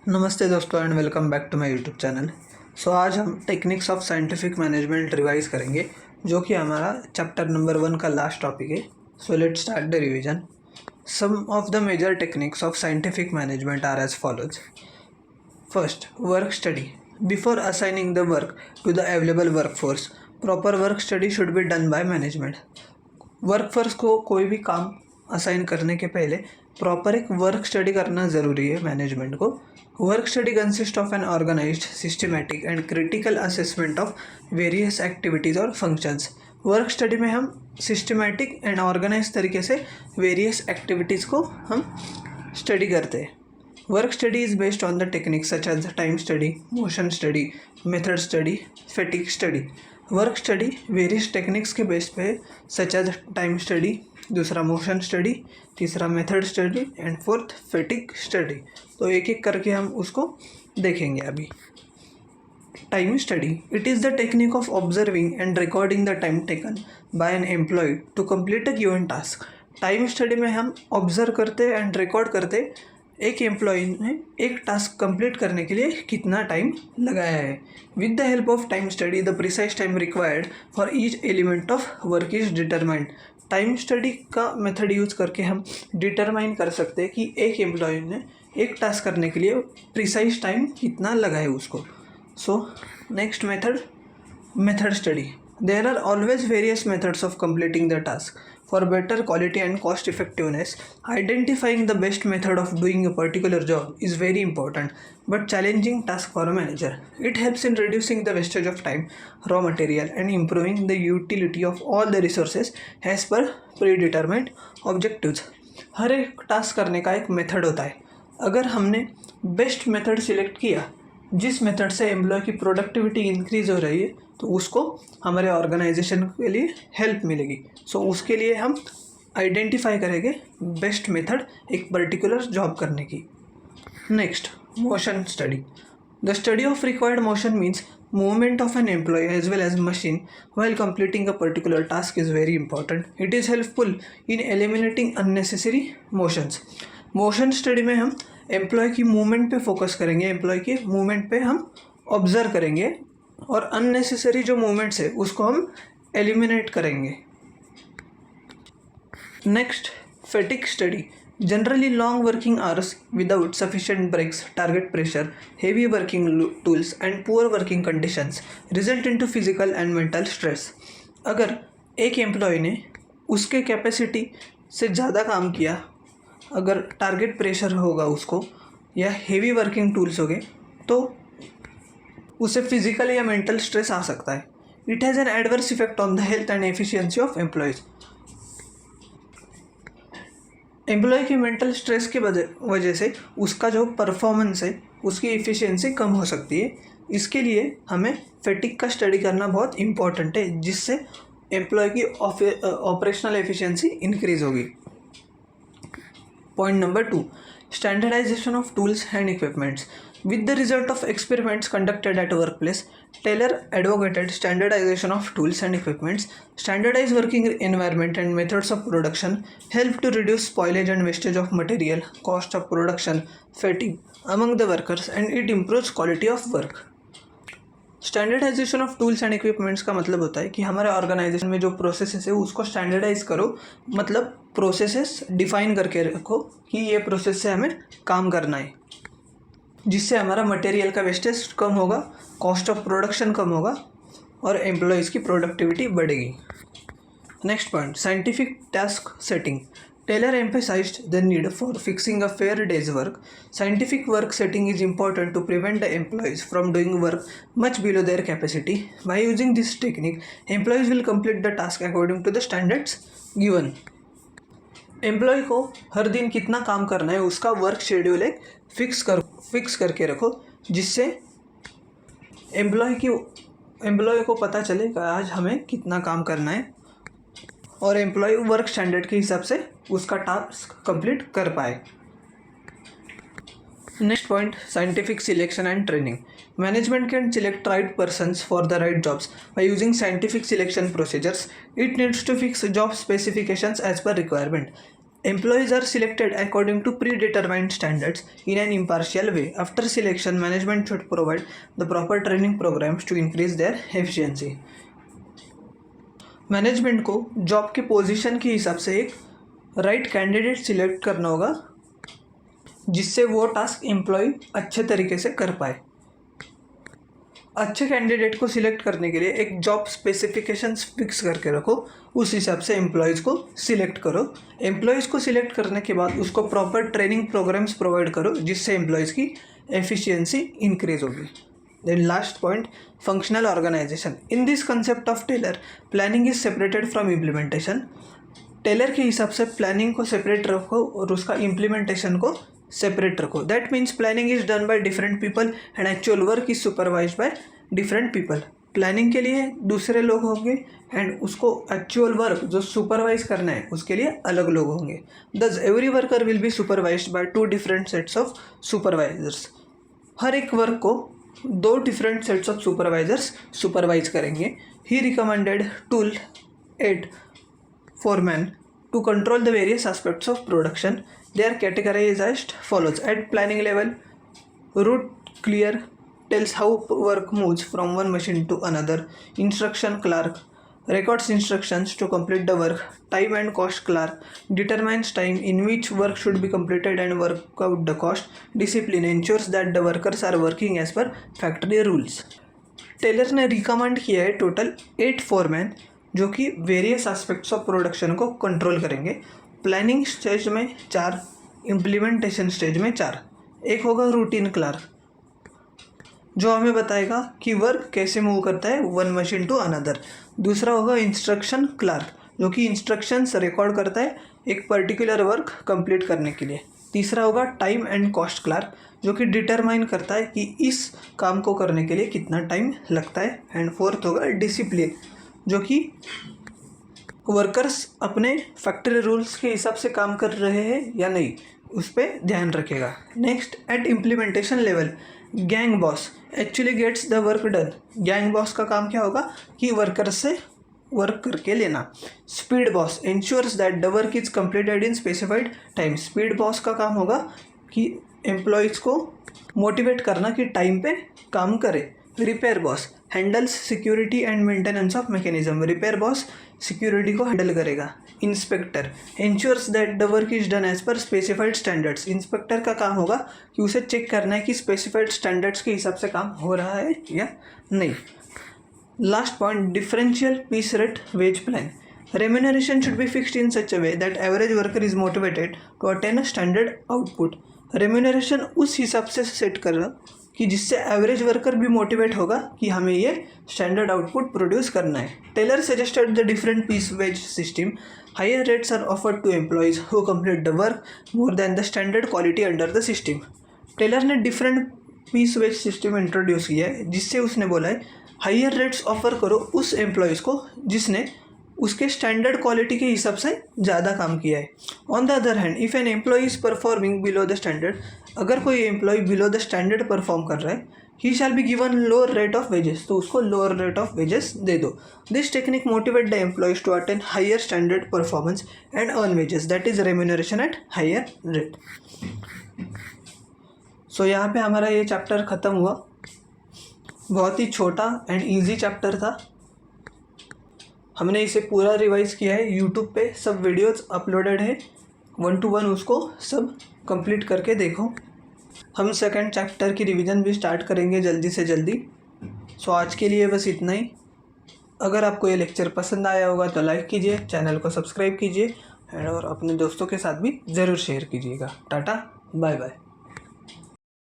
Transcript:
नमस्ते दोस्तों and welcome back to my YouTube channel. आज हम techniques of scientific management revise करेंगे, जो कि हमारा चैप्टर नंबर 1 का लास्ट टॉपिक है। Let's start the revision. Some of the major techniques of scientific management are as follows. First, work study. Before assigning the work to the available workforce, proper work study should be done by management. Workforce को कोई भी काम assign करने के पहले proper एक work study करना ज़रूरी है मैनेजमेंट को। Work study consist of an organised, systematic and critical assessment of various activities और फंक्शंस। वर्क स्टडी में हम सिस्टमैटिक एंड ऑर्गेनाइज तरीके से वेरियस एक्टिविटीज़ को हम स्टडी करते हैं। Work study is based on the techniques such as time study, motion study, method study, fatigue study. Work study various techniques के बेस पे सच एज टाइम स्टडी, दूसरा motion study, तीसरा method study and fourth fatigue study. तो एक एक करके हम उसको देखेंगे अभी। Time study, it is the technique of observing and recording the time taken by an employee to complete a given task. Time study में हम ऑब्जर्व करते एंड रिकॉर्ड करते एक एम्प्लॉय ने एक टास्क कंप्लीट करने के लिए कितना टाइम लगाया है। With the help of time study the precise time required for each element of work is determined. Time study का मेथड यूज़ करके हम डिटरमाइन कर सकते हैं कि एक एम्प्लॉय ने एक टास्क करने के लिए प्रिसाइज टाइम कितना लगा है उसको। Next method study. There are always various methods of completing the task. For better quality and cost effectiveness, identifying the best method of doing a particular job is very important but challenging task for a manager. It helps in reducing the wastage of time, raw material and improving the utility of all the resources as per predetermined objectives. हर एक task करने का एक method होता है। अगर हमने best method select किया, जिस मेथड से एम्प्लॉय की प्रोडक्टिविटी इंक्रीज हो रही है, तो उसको हमारे ऑर्गेनाइजेशन के लिए हेल्प मिलेगी। उसके लिए हम आइडेंटिफाई करेंगे बेस्ट मेथड एक पर्टिकुलर जॉब करने की। Next, motion study. The study of required motion means movement of an employee as well as machine while completing a particular task is very important. It is helpful in eliminating unnecessary motions. Motion study में हम employ की movement पे focus करेंगे, employ के movement पे हम observe करेंगे और अननेसेसरी जो मूवमेंट्स है उसको हम एलिमिनेट करेंगे। Next, fatigue study. Generally long working hours without sufficient breaks, target pressure, heavy working tools and poor working conditions result into physical and mental stress. अगर एक एम्प्लॉय ने उसके कैपेसिटी से ज़्यादा काम किया, अगर टारगेट प्रेशर होगा उसको या हेवी वर्किंग टूल्स हो गए, तो उसे फिजिकल या मेंटल स्ट्रेस आ सकता है। It has an adverse effect on the health and efficiency of employees. Employee की मेंटल स्ट्रेस की वजह से उसका जो परफॉर्मेंस है, उसकी एफिशिएंसी कम हो सकती है। इसके लिए हमें फैटिग का स्टडी करना बहुत इम्पॉर्टेंट है, जिससे एम्प्लॉय की ऑपरेशनल एफिशिएंसी इंक्रीज होगी। Point number 2, standardization of tools and equipments. With the result of experiments conducted at a workplace, Taylor advocated standardization of tools and equipments. Standardized working environment and methods of production help to reduce spoilage and wastage of material, cost of production, fatigue among the workers, and it improves quality of work. Standardisation of tools and equipments का मतलब होता है कि हमारे organisation में जो processes है उसको स्टैंडर्डाइज करो, मतलब प्रोसेसेस डिफाइन करके रखो कि ये प्रोसेस से हमें काम करना है, जिससे हमारा मटेरियल का वेस्टेज कम होगा, कॉस्ट ऑफ प्रोडक्शन कम होगा और एम्प्लॉयज़ की प्रोडक्टिविटी बढ़ेगी। Next point, scientific task setting. Taylor emphasized the need for fixing a fair day's work. Scientific work setting is important to prevent the employees from doing work much below their capacity. By using this technique, employees will complete the task according to the standards given. Employee को हर दिन कितना काम करना है उसका work schedule एक fix करके रखो, जिससे एम्प्लॉय को पता चले कि आज हमें कितना काम करना है और एम्प्लॉय वर्क स्टैंडर्ड के हिसाब से उसका टास्क कंप्लीट कर पाए। Next point, scientific selection and training. Management can select right persons for the right jobs by using scientific selection procedures. It needs to fix job specifications as per requirement. Employees are selected according to predetermined standards in an impartial way. After selection, management should provide the proper training programs to increase their efficiency. Management को job के position के हिसाब से एक right candidate select करना होगा जिससे वो टास्क एम्प्लॉय अच्छे तरीके से कर पाए। अच्छे कैंडिडेट को सिलेक्ट करने के लिए एक जॉब स्पेसिफिकेशंस फिक्स करके रखो, उस हिसाब से एम्प्लॉयज़ को सिलेक्ट करो। एम्प्लॉयज़ को सिलेक्ट करने के बाद उसको प्रॉपर ट्रेनिंग प्रोग्राम्स प्रोवाइड करो जिससे एम्प्लॉयज़ की एफिशिएंसी इंक्रीज होगी। Then last point, functional organisation. In this concept of Taylor, planning is separated from implementation. Taylor के हिसाब से प्लानिंग को सेपरेट रखो और उसका इम्प्लीमेंटेशन को सेपरेट रखो। That means planning is done by different people and actual work is supervised by different people. Planning के लिए दूसरे लोग होंगे एंड उसको एक्चुअल वर्क जो सुपरवाइज करना है उसके लिए अलग लोग होंगे। Thus every worker will be supervised by 2 different sets of supervisors. हर एक वर्क को 2 different sets of supervisors supervise करेंगे। He recommended tool 8 foreman to control the various aspects of production. They are categorized as follows. At planning level, route clear tells how work moves from one machine to another. Instruction clerk records instructions to complete the work. Time and cost clerk determines time in which work should be completed and work out the cost. Discipline ensures that the workers are working as per factory rules. Taylor ने recommend किया है total 8 foreman जो कि various aspects of production को control करेंगे। Planning stage में 4, implementation stage में 4। एक होगा रूटीन क्लर्क जो हमें बताएगा कि वर्क कैसे मूव करता है वन मशीन टू अनदर। दूसरा होगा इंस्ट्रक्शन क्लर्क जो कि इंस्ट्रक्शंस रिकॉर्ड करता है एक पर्टिकुलर वर्क कंप्लीट करने के लिए। तीसरा होगा टाइम एंड कॉस्ट क्लर्क जो कि डिटरमाइन करता है कि इस काम को करने के लिए कितना टाइम लगता है। एंड फोर्थ होगा डिसिप्लिन जो कि वर्कर्स अपने फैक्ट्री रूल्स के हिसाब से काम कर रहे हैं या नहीं उस पर ध्यान रखेगा। Next, at implementation level, gang boss actually gets the work done. Gang boss का काम क्या होगा कि वर्कर्स से वर्क करके लेना। Speed boss ensures that the work is completed in specified time. Speed boss का काम होगा कि एम्प्लॉयज़ को मोटिवेट करना कि टाइम पे काम करे। Repair boss handles security and maintenance of mechanism. Repair boss security को हैंडल करेगा। Inspector ensures that the work is done as per specified standards. Inspector का काम होगा कि उसे चेक करना है कि स्पेसिफाइड स्टैंडर्ड्स के हिसाब से काम हो रहा है या नहीं। Last point, differential piece rate wage plan. Remuneration should be fixed in such a way that average worker is motivated to attain a standard output. Remuneration उस हिसाब से सेट करना कि जिससे एवरेज वर्कर भी मोटिवेट होगा कि हमें ये स्टैंडर्ड आउटपुट प्रोड्यूस करना है। Taylor suggested the different piece wage system. Higher rates are offered to employees who complete the work more than the standard quality under the system. Taylor ने different piece wage system introduce किया है जिससे उसने बोला है higher rates offer करो उस employees को जिसने उसके स्टैंडर्ड क्वालिटी के हिसाब से ज़्यादा काम किया है। On the other hand, if an employee is performing below the standard, अगर कोई employee below the standard perform कर रहा है, he shall be given lower rate of wages, तो उसको लोअर रेट ऑफ वेजेस दे दो। This technique motivate the employees to attain higher standard performance and earn wages, that is remuneration at higher rate. So यहाँ पे हमारा ये chapter ख़त्म हुआ। बहुत ही छोटा एंड ईजी चैप्टर था। हमने इसे पूरा रिवाइज किया है। यूट्यूब पे सब वीडियोस अपलोडेड है 1 to 1, उसको सब कंप्लीट करके देखो। हम सेकंड चैप्टर की रिवीजन भी स्टार्ट करेंगे जल्दी से जल्दी। सो आज के लिए बस इतना ही। अगर आपको ये लेक्चर पसंद आया होगा तो लाइक कीजिए, चैनल को सब्सक्राइब कीजिए और अपने दोस्तों के साथ भी ज़रूर शेयर कीजिएगा। Tata, bye bye.